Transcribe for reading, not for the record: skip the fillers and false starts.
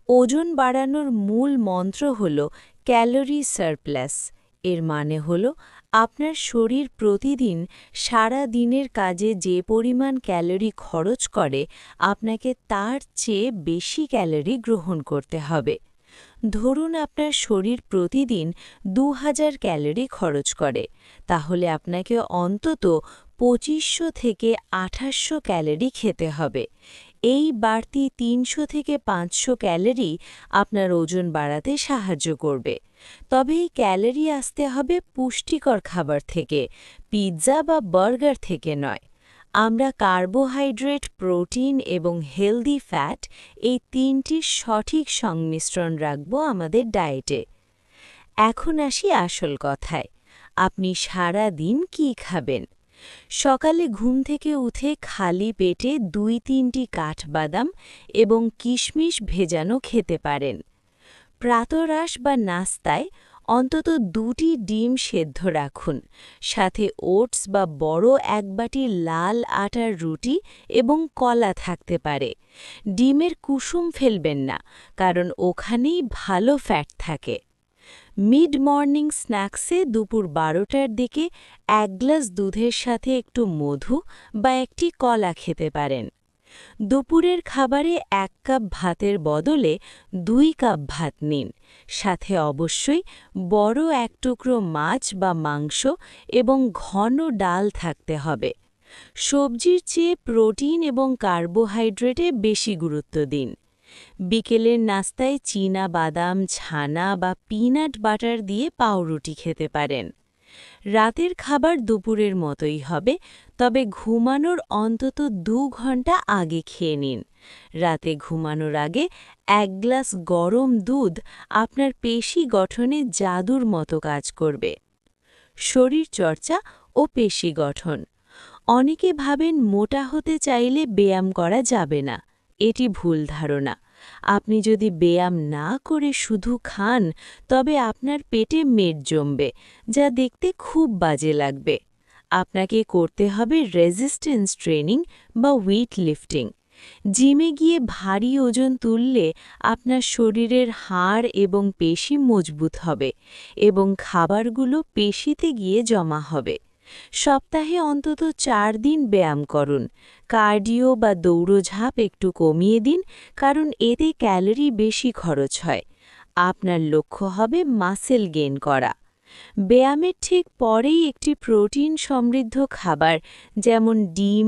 ওজন বাড়ানোর মূল মন্ত্র হল ক্যালোরি সারপ্লাস। এর মানে হল আপনার শরীর প্রতিদিন সারা দিনের কাজে যে পরিমাণ ক্যালোরি খরচ করে আপনাকে তার চেয়ে বেশি ক্যালোরি গ্রহণ করতে হবে। ধরুন আপনার শরীর প্রতিদিন ২০০০ ক্যালোরি খরচ করে, তাহলে আপনাকে অন্তত ২৫০০ থেকে ২৮০০ ক্যালোরি খেতে হবে। এই বাড়তি ৩০০ থেকে ৫০০ ক্যালোরি আপনার ওজন বাড়াতে সাহায্য করবে। তবে এই ক্যালোরি আসতে হবে পুষ্টিকর খাবার থেকে, পিৎজা বা বার্গার থেকে নয়। আমরা কার্বোহাইড্রেট, প্রোটিন এবং হেলদি ফ্যাট এই তিনটির সঠিক সংমিশ্রণ রাখব আমাদের ডায়েটে। এখন আসি আসল কথায়, আপনি সারা দিন কী খাবেন? সকালে ঘুম থেকে উঠে খালি পেটে ২-৩টি কাঠবাদাম এবং কিশমিশ ভেজানো খেতে পারেন। প্রাতরাশ বা নাস্তায় অন্তত ২টি ডিম সেদ্ধ রাখুন, সাথে ওটস বা বড় এক বাটি লাল আটার রুটি এবং কলা থাকতে পারে। ডিমের কুসুম ফেলবেন না, কারণ ওখানেই ভালো ফ্যাট থাকে। মিড মর্নিং স্ন্যাক্সে দুপুর ১২টার দিকে ১ গ্লাস দুধের সাথে একটু মধু বা একটি কলা খেতে পারেন। দুপুরের খাবারে ১ কাপ ভাতের বদলে ২ কাপ ভাত নিন, সাথে অবশ্যই বড় এক টুকরো মাছ বা মাংস এবং ঘন ডাল থাকতে হবে। সবজির চেয়ে প্রোটিন এবং কার্বোহাইড্রেটে বেশি গুরুত্ব দিন। বিকেলের নাস্তায় চীনা বাদাম, ছানা বা পিনাট বাটার দিয়ে পাউরুটি খেতে পারেন। রাতের খাবার দুপুরের মতোই হবে, তবে ঘুমানোর অন্তত ২ ঘন্টা আগে খেয়ে নিন। রাতে ঘুমানোর আগে ১ গ্লাস গরম দুধ আপনার পেশি গঠনে জাদুর মতো কাজ করবে। শরীরচর্চা ও পেশি গঠন। অনেকে ভাবেন মোটা হতে চাইলে ব্যায়াম করা যাবে না। এটি ভুল ধারণা। আপনি যদি ব্যায়াম না করে শুধু খান, তবে আপনার পেটে মেদ জমবে, যা দেখতে খুব বাজে লাগবে। আপনাকে করতে হবে রেজিস্ট্যান্স ট্রেনিং বা ওয়েট লিফটিং। জিমে গিয়ে ভারী ওজন তুললে আপনার শরীরের হাড় এবং পেশি মজবুত হবে এবং খাবারগুলো পেশিতে গিয়ে জমা হবে। সপ্তাহে অন্তত ৪ দিন ব্যায়াম করুন। কার্ডিও বা দৌড়ঝাঁপ একটু কমিয়ে দিন, কারণ এতে ক্যালোরি বেশি খরচ হয়। আপনার লক্ষ্য হবে মাসেল গেইন করা। ব্যায়ামের ঠিক পরেই একটি প্রোটিন সমৃদ্ধ খাবার যেমন ডিম,